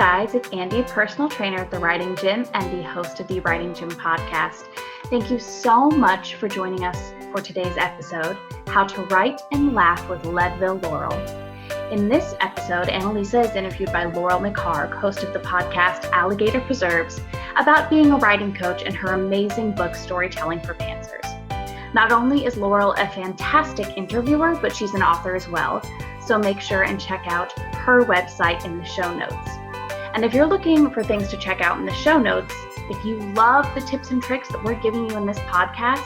guys, it's Andy, personal trainer at the Writing Gym and the host of the Writing Gym podcast. Thank you so much for joining us for today's episode, How to Write and Laugh with Leadville, Laurel. In this episode, Annalisa is interviewed by Laurel McHargue, host of the podcast Alligator Preserves, about being a writing coach and her amazing book, Storytelling for Pantsers. Not only is Laurel a fantastic interviewer, but she's an author as well, so make sure and check out her website in the show notes. And if you're looking for things to check out in the show notes, if you love the tips and tricks that we're giving you in this podcast,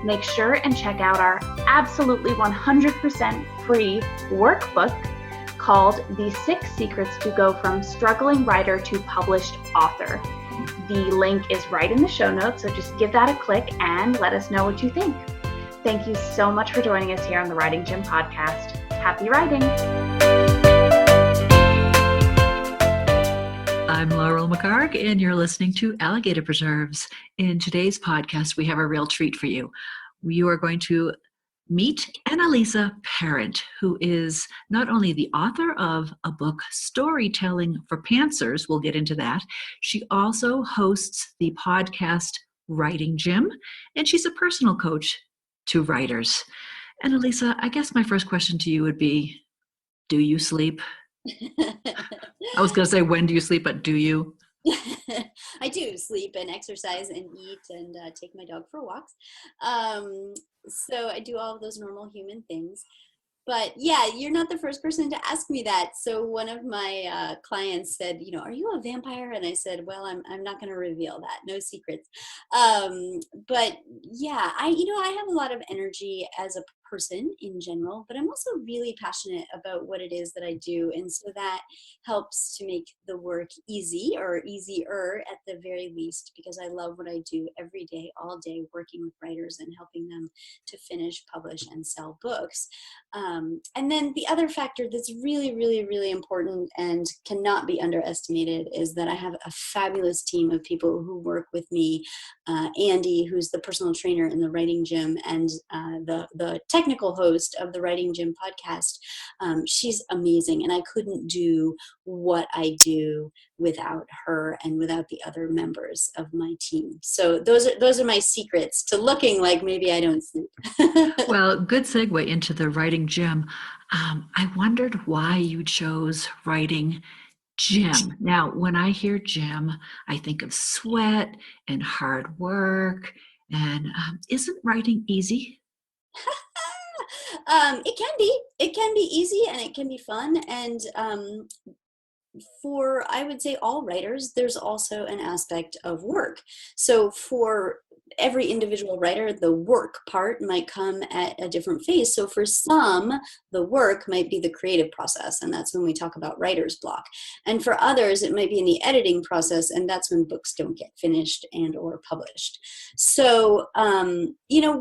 make sure and check out our absolutely 100% free workbook called The 6 Secrets to Go from Struggling Writer to Published Author. The link is right in the show notes, so just give that a click and let us know what you think. Thank you so much for joining us here on the Writing Gym podcast. Happy writing! I'm Laurel McHargue, and you're listening to Alligator Preserves. In today's podcast, we have a real treat for you. You are going to meet Annalisa Parent, who is not only the author of a book, Storytelling for Pantsers, we'll get into that, she also hosts the podcast Writing Gym, and she's a personal coach to writers. Annalisa, I guess my first question to you would be, do you sleep? I was going to say, when do you sleep, but do you? I do sleep and exercise and eat and take my dog for walks. So I do all of those normal human things. But yeah, you're not the first person to ask me that. So one of my clients said, are you a vampire? And I said, well, I'm not going to reveal that. No secrets. But yeah, I have a lot of energy as a person in general, but I'm also really passionate about what it is that I do. And so that helps to make the work easy or easier at the very least, because I love what I do every day, all day, working with writers and helping them to finish, publish, and sell books. And then the other factor that's really, really, really important and cannot be underestimated is that I have a fabulous team of people who work with me. Andy, who's the personal trainer in the Writing Gym and the technical host of the Writing Gym podcast. She's amazing, and I couldn't do what I do without her and without the other members of my team. So those are my secrets to looking like maybe I don't sleep. Well, good segue into the Writing Gym. I wondered why you chose Writing Gym. Now, when I hear gym, I think of sweat and hard work. And isn't writing easy? It can be easy and it can be fun. And for, I would say, all writers, there's also an aspect of work. So for every individual writer, the work part might come at a different phase. So for some, the work might be the creative process, and that's when we talk about writer's block. And for others, it might be in the editing process, and that's when books don't get finished and or published. So,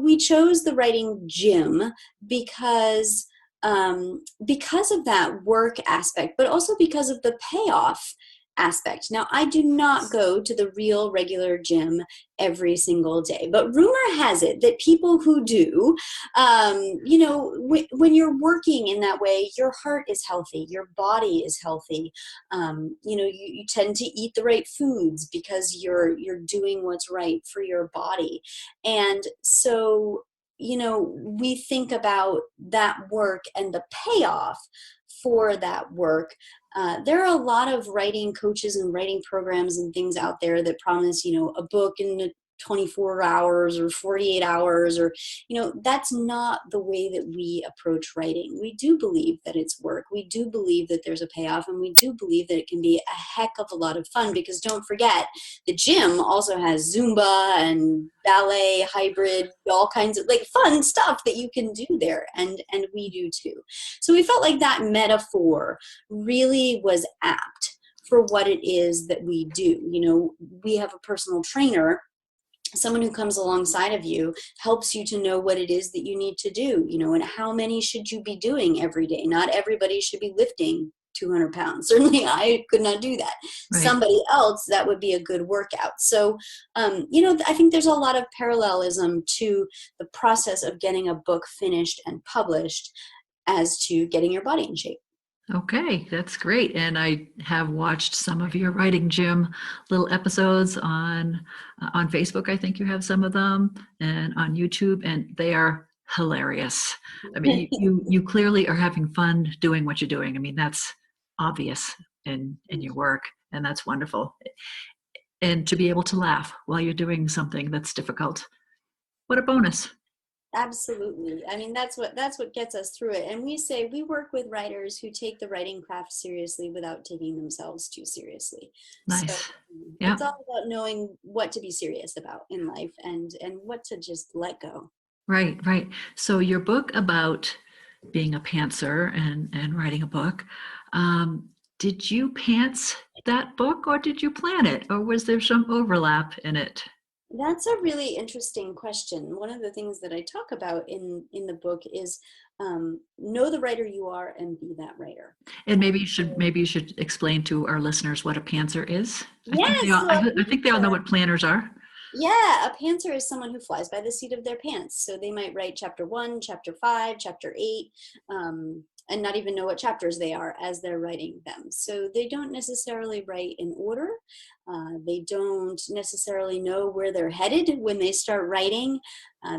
we chose the Writing Gym because of that work aspect, but also because of the payoff aspect. Now, I do not go to the real regular gym every single day, but rumor has it that people who do, when you're working in that way, your heart is healthy, your body is healthy. You tend to eat the right foods because you're doing what's right for your body. And so, we think about that work and the payoff for that work. There are a lot of writing coaches and writing programs and things out there that promise, a book in 24 hours or 48 hours, or, that's not the way that we approach writing. We do believe that it's work. We do believe that there's a payoff, and we do believe that it can be a heck of a lot of fun, because don't forget, the gym also has Zumba and ballet, hybrid, all kinds of fun stuff that you can do there. And we do too. So we felt like that metaphor really was apt for what it is that we do. We have a personal trainer, someone who comes alongside of you, helps you to know what it is that you need to do, and how many should you be doing every day. Not everybody should be lifting 200 pounds. Certainly I could not do that. Right. Somebody else, that would be a good workout. So, I think there's a lot of parallelism to the process of getting a book finished and published as to getting your body in shape. Okay, that's great. And I have watched some of your Writing Gym little episodes on Facebook. I think you have some of them, and on YouTube, and they are hilarious. I mean, you clearly are having fun doing what you're doing. I mean, that's obvious in your work, and that's wonderful. And to be able to laugh while you're doing something that's difficult, what a bonus. Absolutely. I mean, that's what gets us through it. And we say we work with writers who take the writing craft seriously without taking themselves too seriously. So Nice. Yeah. it's all about knowing what to be serious about in life and what to just let go. Right, right. So your book about being a pantser and writing a book, did you pants that book or did you plan it or was there some overlap in it? That's a really interesting question. One of the things that I talk about in the book is know the writer you are and be that writer. And And maybe you should explain to our listeners what a pantser is. yes, so a I think they all know pantser, what planners are. yeah, a pantser is someone who flies by the seat of their pants. So they might write chapter 1, chapter 5, chapter 8, and not even know what chapters they are as they're writing them. So they don't necessarily write in order. They don't necessarily know where they're headed when they start writing.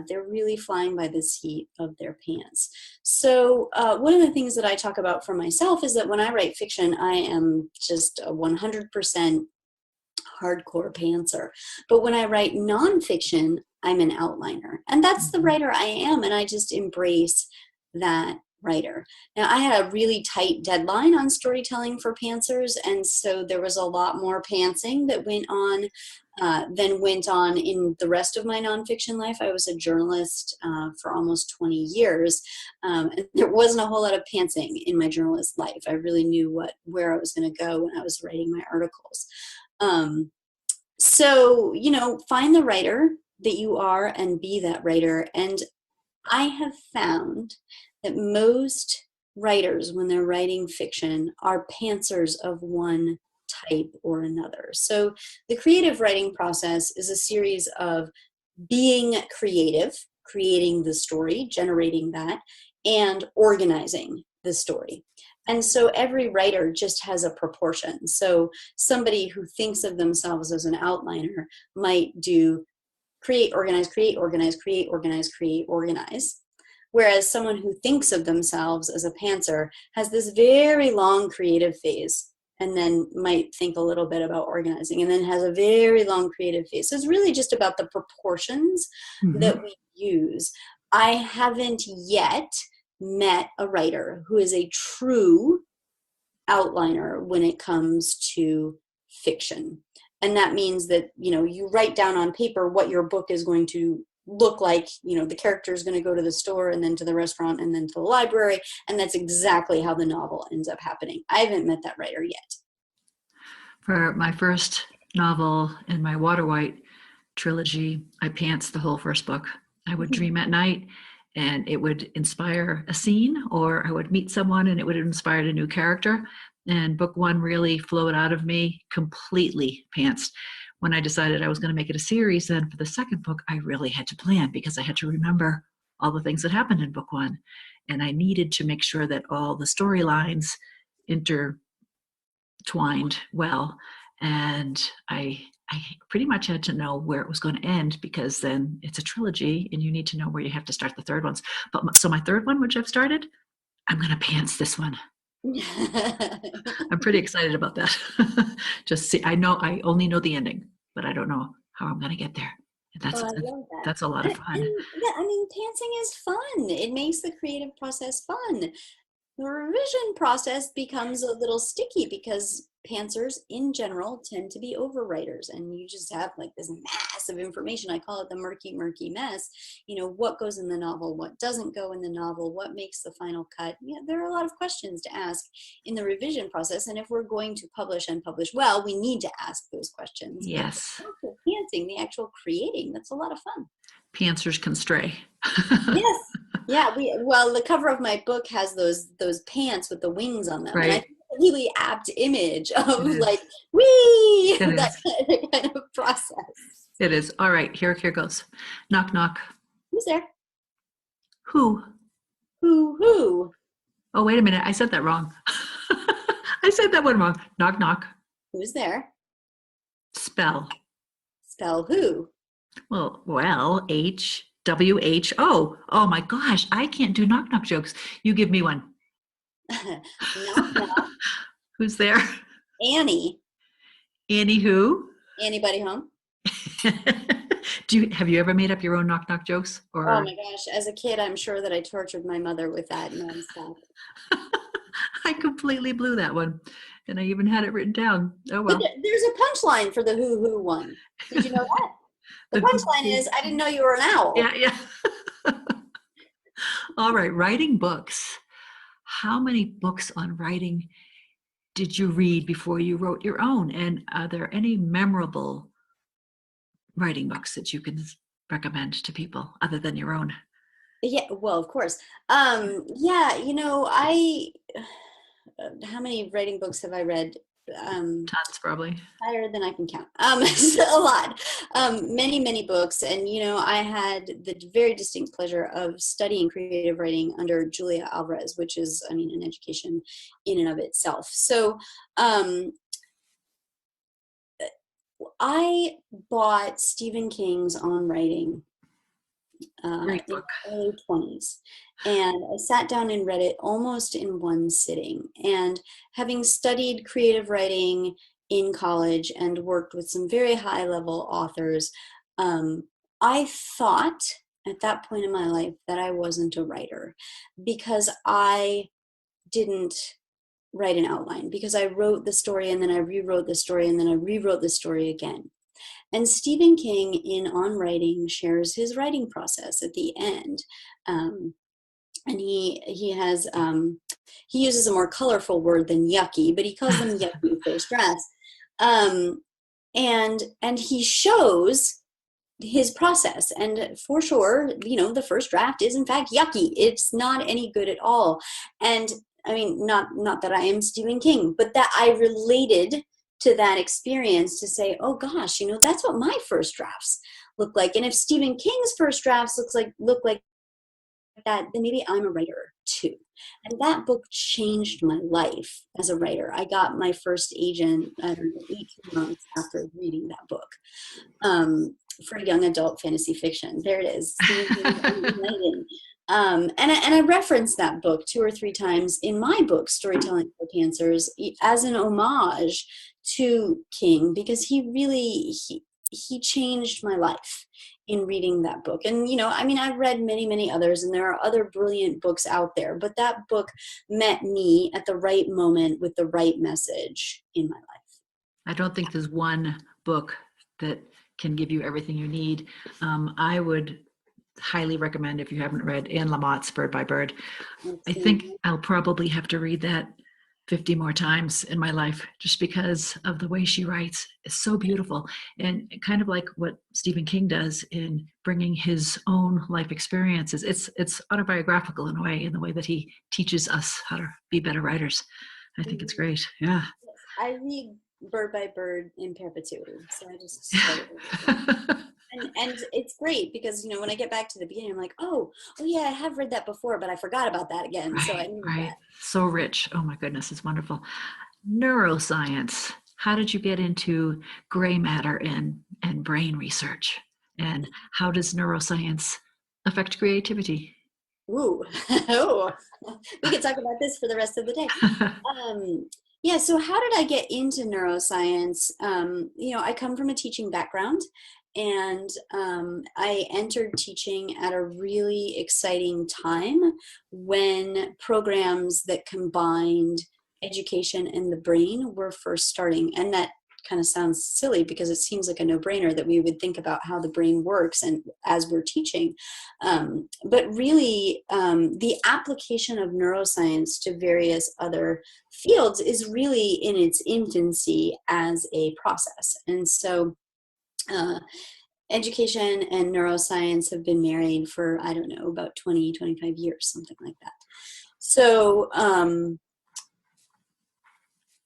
They're really flying by the seat of their pants. So one of the things that I talk about for myself is that when I write fiction, I am just a 100% hardcore pantser. But when I write nonfiction, I'm an outliner. And that's the writer I am. And I just embrace that writer. Now, I had a really tight deadline on storytelling for pantsers. And so there was a lot more pantsing that went on than went on in the rest of my nonfiction life. I was a journalist for almost 20 years. And there wasn't a whole lot of pantsing in my journalist life. I really knew where I was going to go when I was writing my articles. So, find the writer that you are and be that writer. And I have found that most writers, when they're writing fiction, are pantsers of one type or another. So the creative writing process is a series of being creative, creating the story, generating that, and organizing the story. And so every writer just has a proportion. So somebody who thinks of themselves as an outliner might do create, organize, create, organize, create, organize, create, organize. Whereas someone who thinks of themselves as a pantser has this very long creative phase and then might think a little bit about organizing and then has a very long creative phase. So it's really just about the proportions that we use. I haven't yet met a writer who is a true outliner when it comes to fiction. And that means that, you write down on paper what your book is going to look like. The character is going to go to the store and then to the restaurant and then to the library. And that's exactly how the novel ends up happening. I haven't met that writer yet. For my first novel in my Water White trilogy, I pants the whole first book. I would dream at night and it would inspire a scene, or I would meet someone and it would have inspired a new character. And book one really flowed out of me completely pantsed. When I decided I was going to make it a series, then for the second book, I really had to plan because I had to remember all the things that happened in book one. And I needed to make sure that all the storylines intertwined well. And I pretty much had to know where it was going to end because then it's a trilogy and you need to know where you have to start the third ones. So my third one, which I've started, I'm going to pants this one. I'm pretty excited about that. Just see, I only know the ending, but I don't know how I'm going to get there. I love that. That's a lot of fun. Yeah, pantsing is fun. It makes the creative process fun. The revision process becomes a little sticky because pantsers in general tend to be overwriters, and you just have like this mass of information. I call it the murky mess. What goes in the novel, what doesn't go in the novel, what makes the final cut. There are a lot of questions to ask in the revision process, and if we're going to publish and publish well, we need to ask those questions. Yes. But the pantsing, the actual creating, that's a lot of fun. Pantsers can stray. Yes. Yeah, the cover of my book has those pants with the wings on them. Right. And I think it's a really apt image of like, whee! That kind of process. It is. All right, here goes. Knock, knock. Who's there? Who? Who? Oh, wait a minute. I said that wrong. said that one wrong. Knock, knock. Who's there? Spell. Spell who? Well, H-W-H-O. Oh my gosh, I can't do knock, knock jokes. You give me one. Knock, knock. Who's there? Annie. Annie who? Anybody home? Have you ever made up your own knock, knock jokes? Or Oh my gosh. As a kid, I'm sure that I tortured my mother with that nonstop. I completely blew that one. And I even had it written down. Oh, well. But there's a punchline for the who one. Did you know that? The punchline is, I didn't know you were an owl. Yeah. All right. Writing books. How many books on writing did you read before you wrote your own? And are there any memorable writing books that you can recommend to people other than your own? Yeah, well, of course. Yeah, how many writing books have I read? Tons, probably. Higher than I can count. A lot. Many books. And, I had the very distinct pleasure of studying creative writing under Julia Alvarez, which is, an education in and of itself. So I bought Stephen King's On Writing in book. my early 20s. And I sat down and read it almost in one sitting. And having studied creative writing in college and worked with some very high-level authors, I thought at that point in my life that I wasn't a writer because I didn't write an outline, because I wrote the story and then I rewrote the story and then I rewrote the story again. And Stephen King in On Writing shares his writing process at the end. And he has, he uses a more colorful word than yucky, but he calls them yucky first drafts. And he shows his process. And for sure, the first draft is in fact yucky. It's not any good at all. And not that I am Stephen King, but that I related to that experience to say, oh gosh, that's what my first drafts look like. And if Stephen King's first drafts look like that, then maybe I'm a writer too. And that book changed my life as a writer. I got my first agent, 18 months after reading that book, for young adult fantasy fiction. There it is. And I referenced that book 2 or 3 times in my book, Storytelling for Pantsers, as an homage to King, because he changed my life in reading that book. And, I've read many others, and there are other brilliant books out there, but that book met me at the right moment with the right message in my life. I don't think there's one book that can give you everything you need. I would highly recommend, if you haven't read Anne Lamott's Bird by Bird. I think I'll probably have to read that 50 more times in my life just because of the way she writes. It's so beautiful, and kind of like what Stephen King does in bringing his own life experiences. It's autobiographical in a way, in the way that he teaches us how to be better writers. I think it's great. Yeah. I read Bird by Bird in perpetuity, so I just started. And it's great because, when I get back to the beginning, I'm like, oh yeah, I have read that before, but I forgot about that again. Right, so I knew that. So rich. Oh my goodness, it's wonderful. Neuroscience. How did you get into gray matter and brain research? And how does neuroscience affect creativity? Ooh, oh, we could talk about this for the rest of the day. Yeah, so how did I get into neuroscience? I come from a teaching background, and I entered teaching at a really exciting time when programs that combined education and the brain were first starting. And that kind of sounds silly because it seems like a no-brainer that we would think about how the brain works and as we're teaching. But really, the application of neuroscience to various other fields is really in its infancy as a process. And so education and neuroscience have been married for, I don't know, about 20, 25 years, something like that. So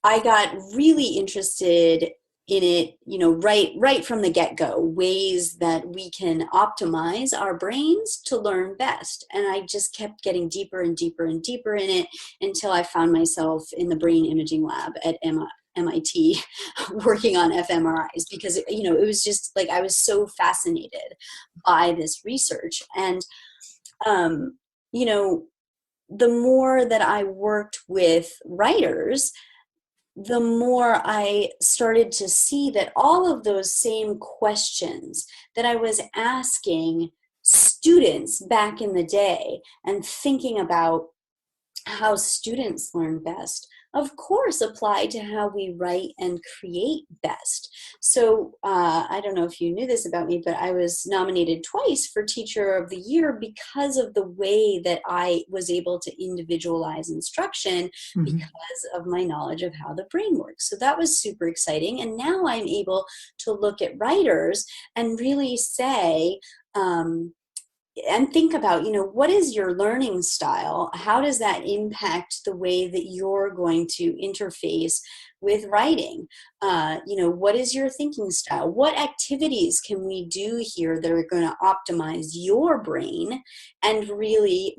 I got really interested in it, right from the get-go, ways that we can optimize our brains to learn best. And I just kept getting deeper and deeper and deeper in it until I found myself in the brain imaging lab at MIT working on fMRIs, because it was just like I was so fascinated by this research. And the more that I worked with writers, the more I started to see that all of those same questions that I was asking students back in the day and thinking about how students learn best, of course, apply to how we write and create best. So I don't know if you knew this about me, but I was nominated twice for Teacher of the Year because of the way that I was able to individualize instruction because of my knowledge of how the brain works. So that was super exciting. And now I'm able to look at writers and really say, and think about, what is your learning style? How does that impact the way that you're going to interface with writing? What is your thinking style? What activities can we do here that are going to optimize your brain and really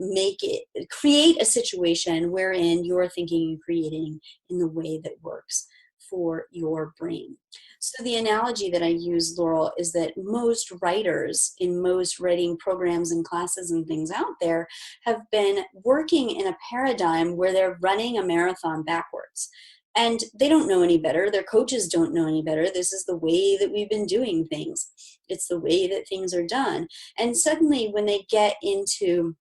create a situation wherein you're thinking and creating in the way that works for your brain? So the analogy that I use, Laurel, is that most writers in most writing programs and classes and things out there have been working in a paradigm where they're running a marathon backwards. And they don't know any better. Their coaches don't know any better. This is the way that we've been doing things. It's the way that things are done. And suddenly when they get into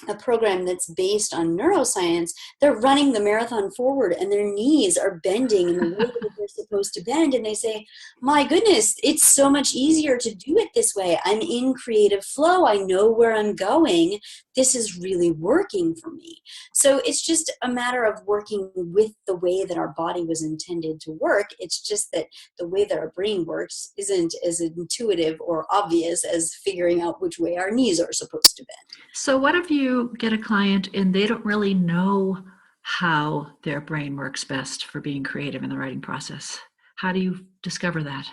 a program that's based on neuroscience, they're running the marathon forward and their knees are bending in the way that they're supposed to bend. And they say, my goodness, it's so much easier to do it this way. I'm in creative flow. I know where I'm going. This is really working for me. So it's just a matter of working with the way that our body was intended to work. It's just that the way that our brain works isn't as intuitive or obvious as figuring out which way our knees are supposed to bend. So what if you get a client and they don't really know how their brain works best for being creative in the writing process? How do you discover that?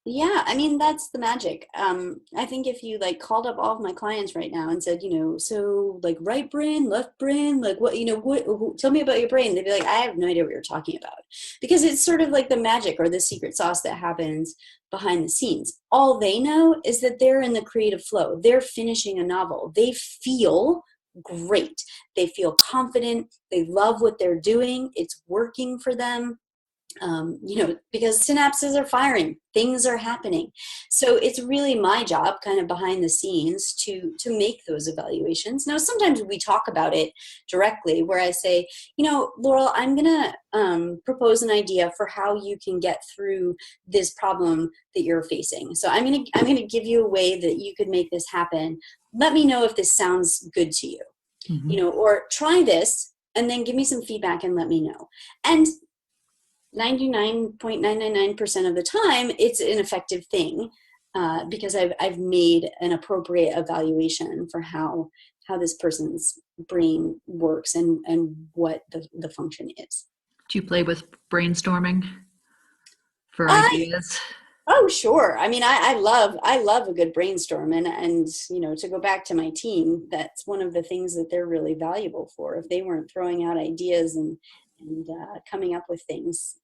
Yeah, I mean, that's the magic. I think if you called up all of my clients right now and said, so right brain, left brain, tell me about your brain. They'd be like, I have no idea what you're talking about, because it's sort of like the magic or the secret sauce that happens behind the scenes. All they know is that they're in the creative flow. They're finishing a novel. They feel great. They feel confident. They love what they're doing. It's working for them. Because synapses are firing, things are happening. So it's really my job kind of behind the scenes to make those evaluations. Now, sometimes we talk about it directly where I say, Laurel, I'm going to propose an idea for how you can get through this problem that you're facing. So I'm going to give you a way that you could make this happen. Let me know if this sounds good to you, or try this and then give me some feedback and let me know. And 99.999% of the time, it's an effective thing because I've made an appropriate evaluation for how this person's brain works and what the function is. Do you play with brainstorming for ideas? Oh, sure. I mean, I love a good brainstorm, and to go back to my team, that's one of the things that they're really valuable for. If they weren't throwing out ideas and coming up with things.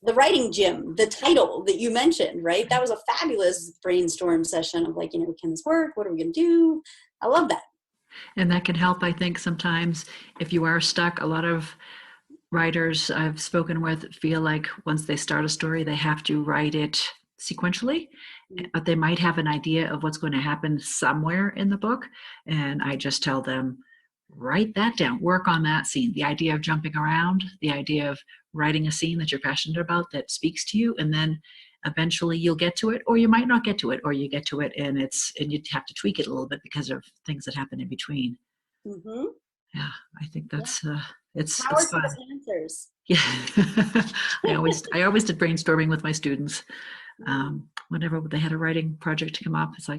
The writing gym, the title that you mentioned, right? That was a fabulous brainstorm session of can this work? What are we going to do? I love that. And that can help, I think, sometimes if you are stuck. A lot of writers I've spoken with feel like once they start a story, they have to write it sequentially, but they might have an idea of what's going to happen somewhere in the book. And I just tell them, write that down, work on that scene, the idea of jumping around, the idea of writing a scene that you're passionate about that speaks to you, and then eventually you'll get to it, or you might not get to it, or you get to it and you have to tweak it a little bit because of things that happen in between. Mm-hmm. Yeah, I think that's it's Power to fun. the Panthers. Yeah, I always did brainstorming with my students. Whenever they had a writing project to come up, it's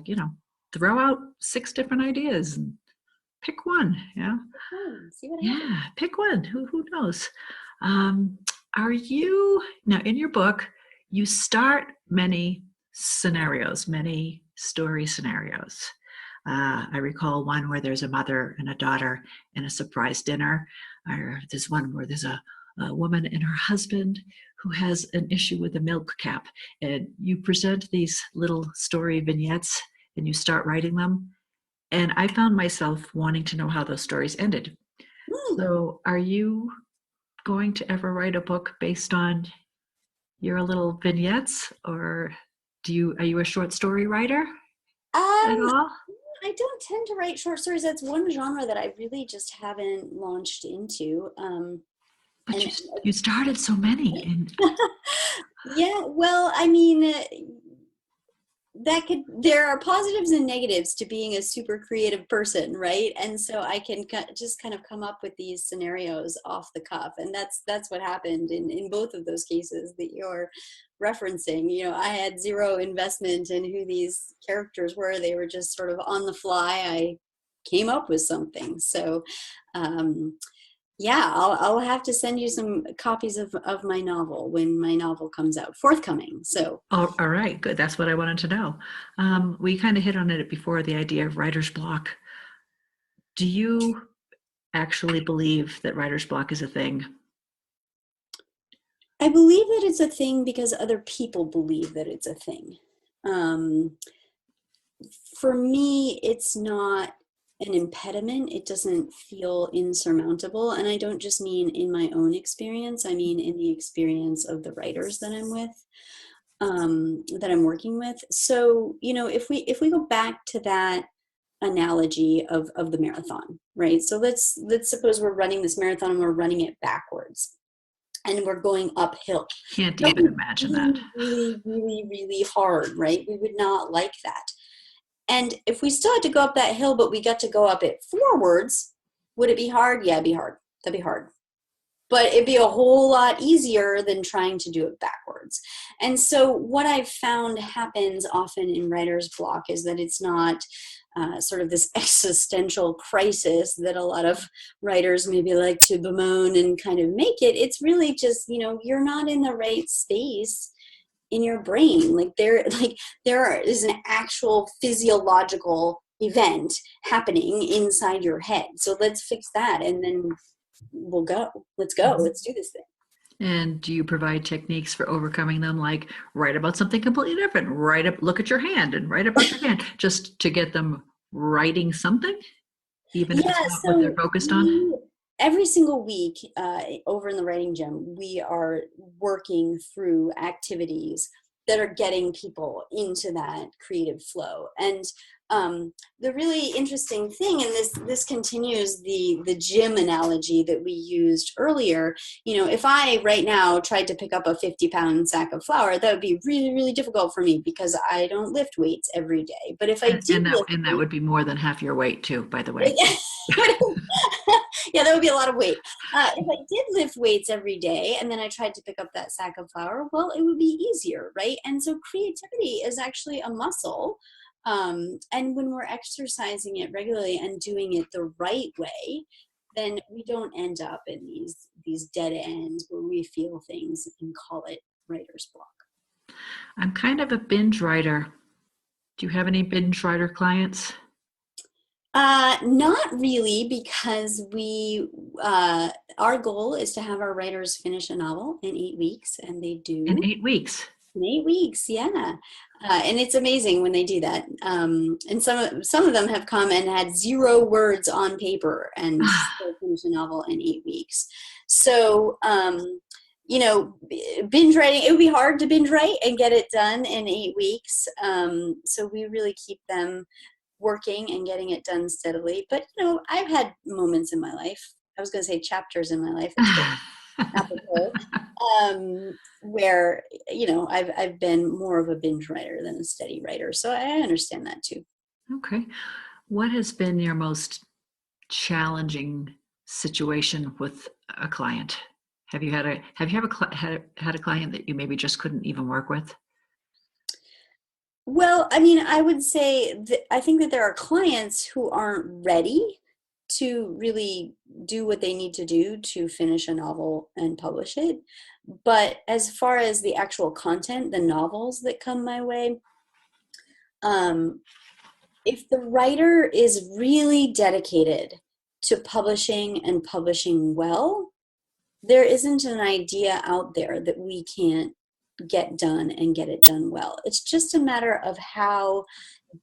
throw out 6 different ideas and pick one. Yeah. See what happens. Yeah, pick one. Who knows? Are you, now in your book, you start many scenarios, many story scenarios. I recall one where there's a mother and a daughter in a surprise dinner, or there's one where there's a woman and her husband who has an issue with a milk cap. And you present these little story vignettes and you start writing them. And I found myself wanting to know how those stories ended. So are you going to ever write a book based on your little vignettes, or are you a short story writer at all? I don't tend to write short stories. That's one genre that I really just haven't launched into. But you started so many. Yeah, well, I mean, there are positives and negatives to being a super creative person, right? And so I can just kind of come up with these scenarios off the cuff, and that's what happened in both of those cases that you're referencing. You know, I had zero investment in who these characters were. They were just sort of on the fly. I came up with something. So yeah, I'll have to send you some copies of my novel when my novel comes out, forthcoming. So, all right, good. That's what I wanted to know. We kind of hit on it before, the idea of writer's block. Do you actually believe that writer's block is a thing? I believe that it's a thing because other people believe that it's a thing. For me, it's not an impediment. It doesn't feel insurmountable. And I don't just mean in my own experience. I mean in the experience of the writers that I'm with, that I'm working with. So, you know, if we go back to that analogy of the marathon, right? So let's suppose we're running this marathon and we're running it backwards. And we're going uphill. Can't even imagine that. Really, really, really hard, right? We would not like that. And if we still had to go up that hill, but we got to go up it forwards, would it be hard? Yeah, it'd be hard. That'd be hard. But it'd be a whole lot easier than trying to do it backwards. And so what I've found happens often in writer's block is that it's not sort of this existential crisis that a lot of writers maybe like to bemoan and kind of make it. It's really just, you know, you're not in the right space in your brain. There is an actual physiological event happening inside your head. So let's fix that, and then we'll go. Let's go. Let's do this thing. And do you provide techniques for overcoming them, like write about something completely different, look at your hand and write about your hand, just to get them writing something, even if it's not what they're focused on? Every single week over in the Writing Gym, we are working through activities that are getting people into that creative flow. And the really interesting thing, and this continues the gym analogy that we used earlier, you know, if I right now tried to pick up a 50-pound sack of flour, that would be really, really difficult for me because I don't lift weights every day. But if I did, that would be more than half your weight too, by the way. Yeah, that would be a lot of weight. If I did lift weights every day and then I tried to pick up that sack of flour, well, it would be easier, right? And so creativity is actually a muscle. And when we're exercising it regularly and doing it the right way, then we don't end up in these dead ends where we feel things and call it writer's block. I'm kind of a binge writer. Do you have any binge writer clients? Not really, because our goal is to have our writers finish a novel in 8 weeks, and they do. In 8 weeks? In 8 weeks, yeah. And it's amazing when they do that. And some of them have come and had 0 words on paper and still finish a novel in 8 weeks. So, you know, binge writing, it would be hard to binge write and get it done in 8 weeks. So we really keep them working and getting it done steadily. But, you know, I've had moments in my life, I was going to say chapters in my life, where, you know, I've been more of a binge writer than a steady writer. So I understand that too. Okay. What has been your most challenging situation with a client? Have you had a client that you maybe just couldn't even work with? Well, I mean, I would say that I think that there are clients who aren't ready to really do what they need to do to finish a novel and publish it. But as far as the actual content, the novels that come my way, if the writer is really dedicated to publishing and publishing well, there isn't an idea out there that we can't get done and get it done well. It's just a matter of how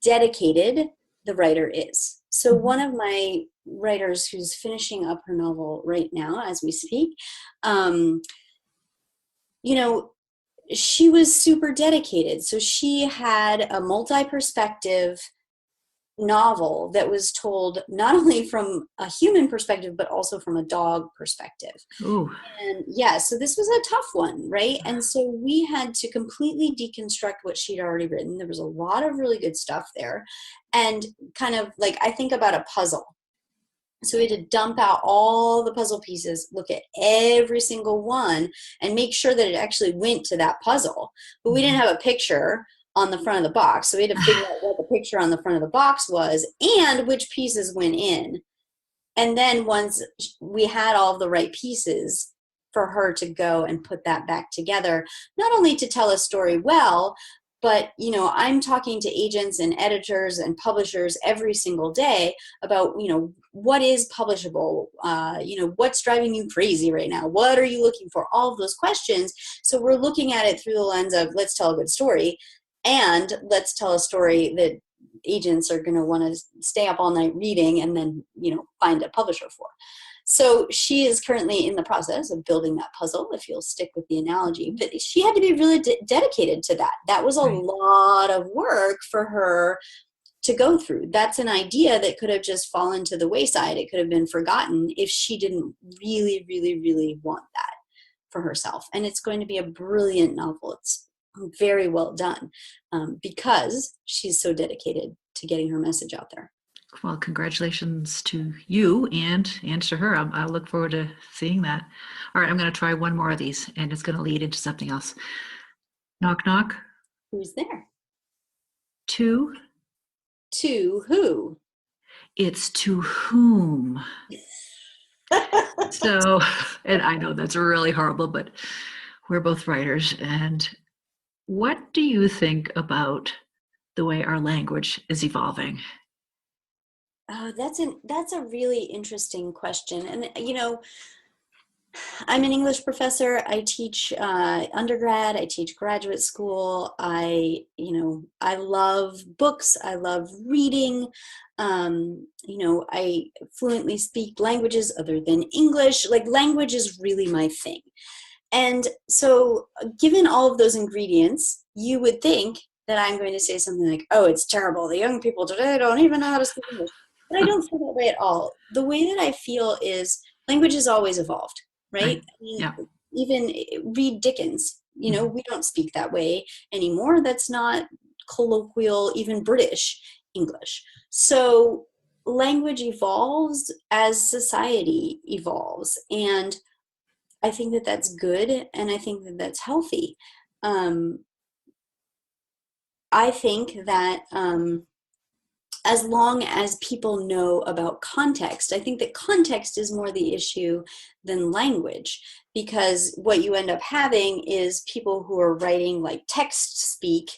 dedicated the writer is. So one of my writers who's finishing up her novel right now as we speak, she was super dedicated. So she had a multi-perspective novel that was told not only from a human perspective, but also from a dog perspective. Ooh. And so this was a tough one, right? And so we had to completely deconstruct what she'd already written. There was a lot of really good stuff there. And kind of like, I think about a puzzle. So we had to dump out all the puzzle pieces, look at every single one, and make sure that it actually went to that puzzle. But we didn't have a picture on the front of the box. So we had to figure out what the picture on the front of the box was and which pieces went in. And then once we had all the right pieces for her to go and put that back together, not only to tell a story well, but, I'm talking to agents and editors and publishers every single day about, what is publishable? What's driving you crazy right now? What are you looking for? All of those questions. So we're looking at it through the lens of let's tell a good story, and let's tell a story that agents are going to want to stay up all night reading and then, find a publisher for. So she is currently in the process of building that puzzle, if you'll stick with the analogy. But she had to be really dedicated to that. That was a lot of work for her to go through. That's an idea that could have just fallen to the wayside. It could have been forgotten if she didn't really, really, really want that for herself. And it's going to be a brilliant novel. It's very well done because she's so dedicated to getting her message out there. Well, congratulations to you and to her. I'll look forward to seeing that. All right, I'm going to try one more of these, and it's going to lead into something else. Knock, knock. Who's there? To who? It's to whom. So, and I know that's really horrible, but we're both writers. And what do you think about the way our language is evolving? That's a really interesting question. And, I'm an English professor. I teach undergrad. I teach graduate school. I love books. I love reading. I fluently speak languages other than English. Like, language is really my thing. And so given all of those ingredients, you would think that I'm going to say something like, oh, it's terrible. The young people today don't even know how to speak English. But I don't feel that way at all. The way that I feel is language has always evolved, right? I mean, even read Dickens, we don't speak that way anymore. That's not colloquial, even British English. So language evolves as society evolves. And I think that that's good, and I think that that's healthy. I think that as long as people know about context, I think that context is more the issue than language, because what you end up having is people who are writing like text speak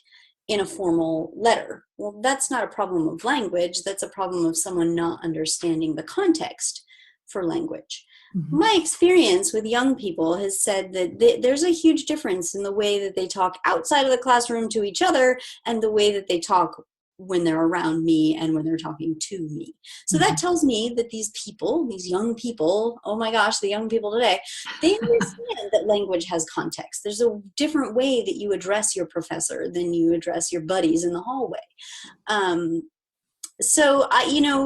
in a formal letter. Well, that's not a problem of language. That's a problem of someone not understanding the context for language. Mm-hmm. My experience with young people has said that there's a huge difference in the way that they talk outside of the classroom to each other and the way that they talk when they're around me and when they're talking to me. So that tells me that these people, these young people, oh my gosh, the young people today, they understand that language has context. There's a different way that you address your professor than you address your buddies in the hallway. So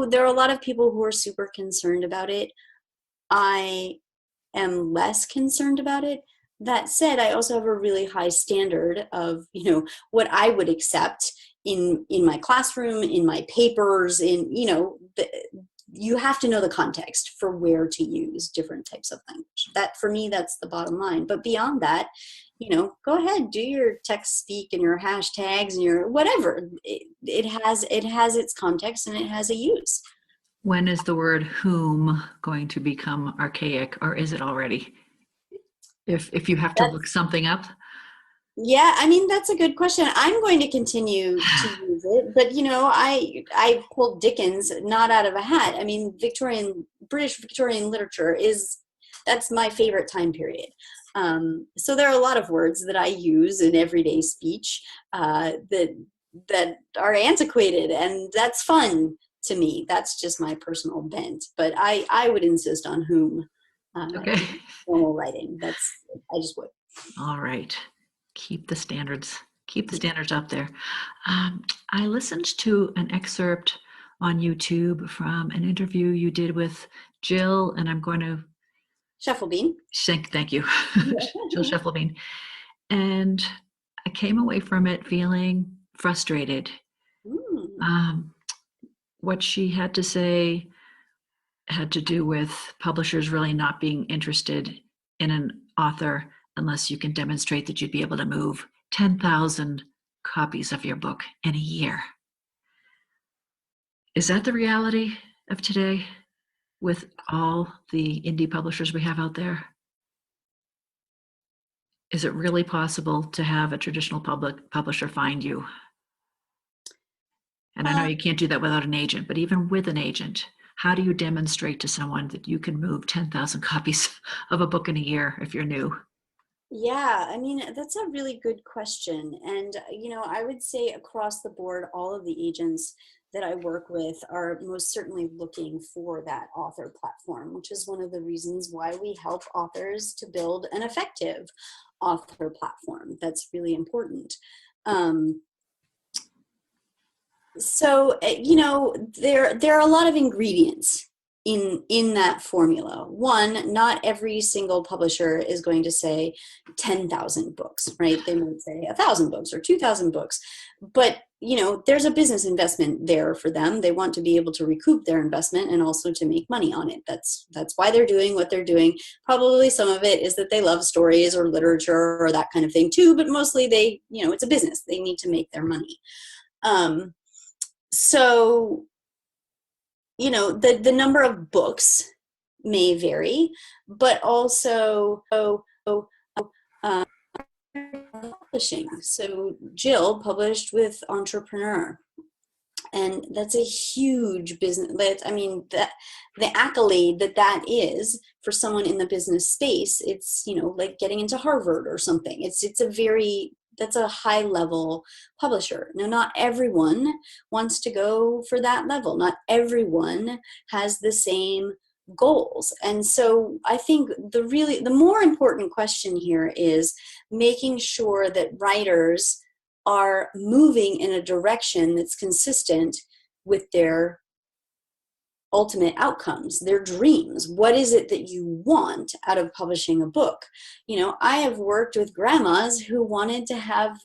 there are a lot of people who are super concerned about it. I am less concerned about it. That said, I also have a really high standard of, what I would accept in my classroom, in my papers, you have to know the context for where to use different types of language. That, for me, that's the bottom line. But beyond that, go ahead, do your text speak and your hashtags and your whatever. It has its context and it has a use. When is the word whom going to become archaic, or is it already? If you have to look something up? Yeah, I mean, that's a good question. I'm going to continue to use it, but I pulled Dickens not out of a hat. I mean, British Victorian literature that's my favorite time period. So there are a lot of words that I use in everyday speech that are antiquated, and that's fun to me. That's just my personal bent. But I would insist on whom Okay. in formal writing. I just would. All right. Keep the standards up there. I listened to an excerpt on YouTube from an interview you did with Jill, and I'm going to Scheffelbein. Thank you, Jill Scheffelbein. And I came away from it feeling frustrated. What she had to say had to do with publishers really not being interested in an author unless you can demonstrate that you'd be able to move 10,000 copies of your book in a year. Is that the reality of today with all the indie publishers we have out there? Is it really possible to have a traditional publisher find you? And I know you can't do that without an agent, but even with an agent, how do you demonstrate to someone that you can move 10,000 copies of a book in a year if you're new? Yeah, I mean, that's a really good question. And, I would say across the board, all of the agents that I work with are most certainly looking for that author platform, which is one of the reasons why we help authors to build an effective author platform. That's really important. So, there are a lot of ingredients in that formula. One, not every single publisher is going to say 10,000 books, right? They might say 1,000 books or 2,000 books, but there's a business investment there for them. They want to be able to recoup their investment and also to make money on it. That's why they're doing what they're doing. Probably some of it is that they love stories or literature or that kind of thing too, but mostly it's a business. They need to make their money. So, the number of books may vary, but also publishing. So Jill published with Entrepreneur, and that's a huge business. The accolade that is for someone in the business space, it's like getting into Harvard or something. That's a high level publisher. Now, not everyone wants to go for that level. Not everyone has the same goals. And so I think the more important question here is making sure that writers are moving in a direction that's consistent with their ultimate outcomes, their dreams. What is it that you want out of publishing a book? I have worked with grandmas who wanted to have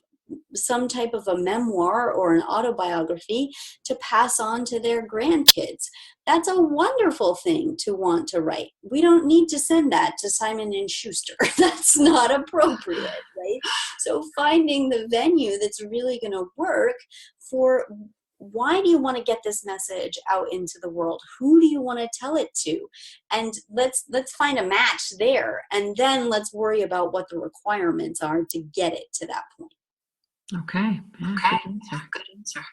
some type of a memoir or an autobiography to pass on to their grandkids. That's a wonderful thing to want to write. We don't need to send that to Simon & Schuster. That's not appropriate, right? So finding the venue that's really going to work for why do you want to get this message out into the world? Who do you want to tell it to? And let's find a match there. And then let's worry about what the requirements are to get it to that point. Okay. Yeah, good answer.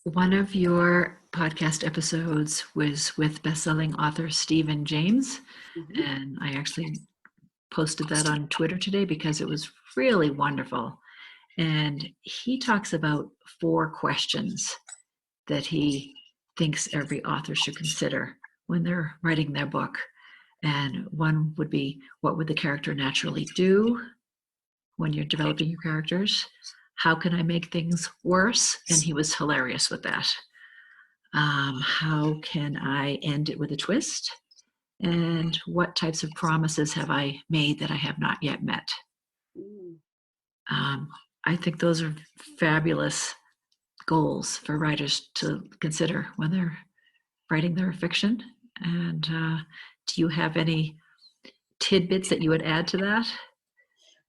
One of your podcast episodes was with best-selling author Stephen James. Mm-hmm. And I actually posted that on Twitter today because it was really wonderful. And he talks about 4 questions that he thinks every author should consider when they're writing their book. And one would be, what would the character naturally do when you're developing your characters? How can I make things worse? And he was hilarious with that. How can I end it with a twist? And what types of promises have I made that I have not yet met? I think those are fabulous goals for writers to consider when they're writing their fiction. And do you have any tidbits that you would add to that?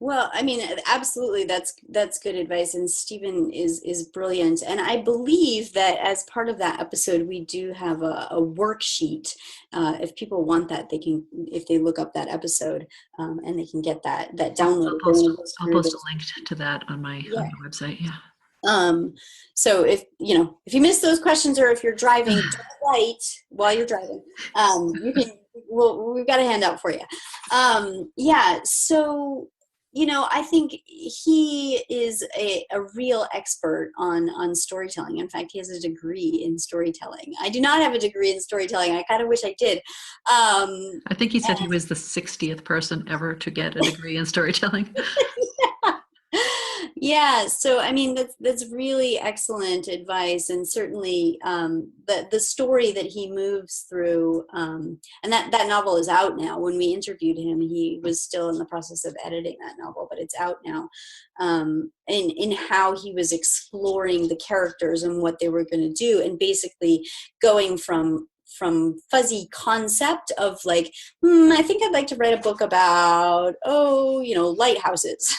Well, I mean, absolutely, that's good advice, and Stephen is brilliant. And I believe that as part of that episode, we do have a worksheet. If people want that, they can, if they look up that episode, and they can get that download. I'll post a link to that on my website. Yeah. So if you miss those questions, or if you're driving, don't write while you're driving. You can. We've got a handout for you. So. I think he is a real expert on storytelling. In fact, he has a degree in storytelling. I do not have a degree in storytelling. I kind of wish I did. I think he said he was the 60th person ever to get a degree in storytelling. Yeah, so I mean that's really excellent advice, and certainly the story that he moves through, and that novel is out now. When we interviewed him, he was still in the process of editing that novel, but it's out now. In how he was exploring the characters and what they were going to do, and basically going from fuzzy concept of like, I think I'd like to write a book about, lighthouses.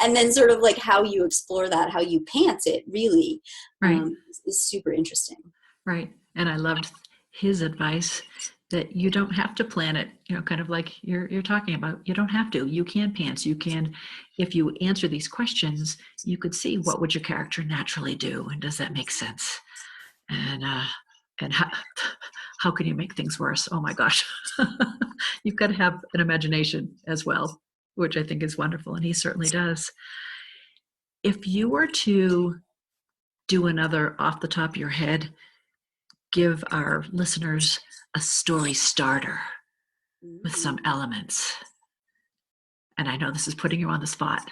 And then sort of like how you explore that, how you pants it really, right. Is super interesting. Right. And I loved his advice that you don't have to plan it, kind of like you're talking about. You don't have to. You can pants. You can, if you answer these questions, you could see what would your character naturally do, and does that make sense? And how can you make things worse? Oh my gosh. You've got to have an imagination as well, which I think is wonderful. And he certainly does. If you were to do another off the top of your head, give our listeners a story starter with some elements. And I know this is putting you on the spot.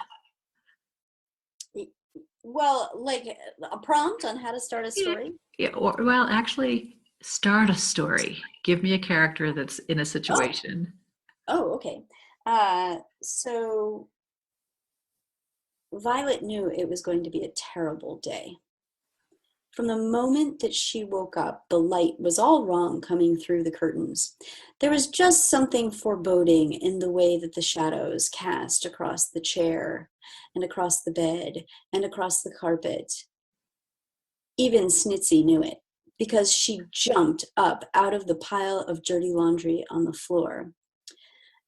Well, like a prompt on how to start a story? Yeah, well, actually, start a story. Give me a character that's in a situation. Oh, okay. So Violet knew it was going to be a terrible day. From the moment that she woke up, the light was all wrong coming through the curtains. There was just something foreboding in the way that the shadows cast across the chair and across the bed and across the carpet. Even Snitsy knew it, because she jumped up out of the pile of dirty laundry on the floor.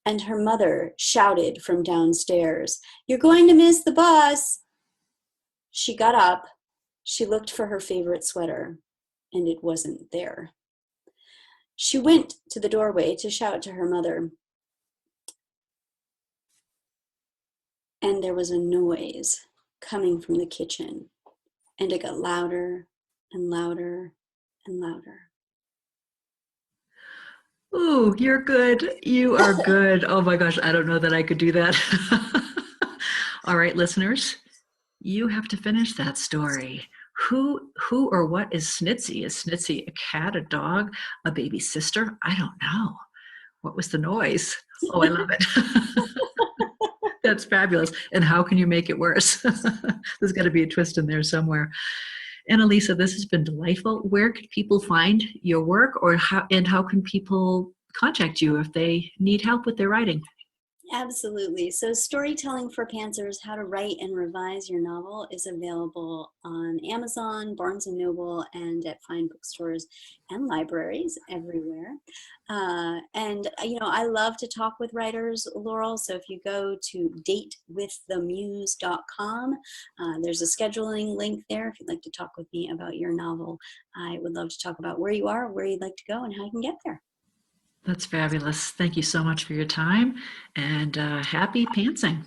And her mother shouted from downstairs, "You're going to miss the bus!" She got up. She looked for her favorite sweater, and it wasn't there. She went to the doorway to shout to her mother. And there was a noise coming from the kitchen, and it got louder and louder and louder. Ooh, you're good. You are good. Oh my gosh, I don't know that I could do that. All right, listeners, you have to finish that story. Who or what is Snitsy? Is Snitsy a cat, a dog, a baby sister? I don't know. What was the noise? Oh, I love it. That's fabulous. And how can you make it worse? There's got to be a twist in there somewhere. Annalisa, this has been delightful. Where can people find your work, or how can people contact you if they need help with their writing? Absolutely. So Storytelling for Pantsers, How to Write and Revise Your Novel is available on Amazon, Barnes & Noble, and at fine bookstores and libraries everywhere. I love to talk with writers, Laurel. So if you go to datewiththemuse.com, there's a scheduling link there. If you'd like to talk with me about your novel, I would love to talk about where you are, where you'd like to go, and how you can get there. That's fabulous. Thank you so much for your time, and happy pantsing.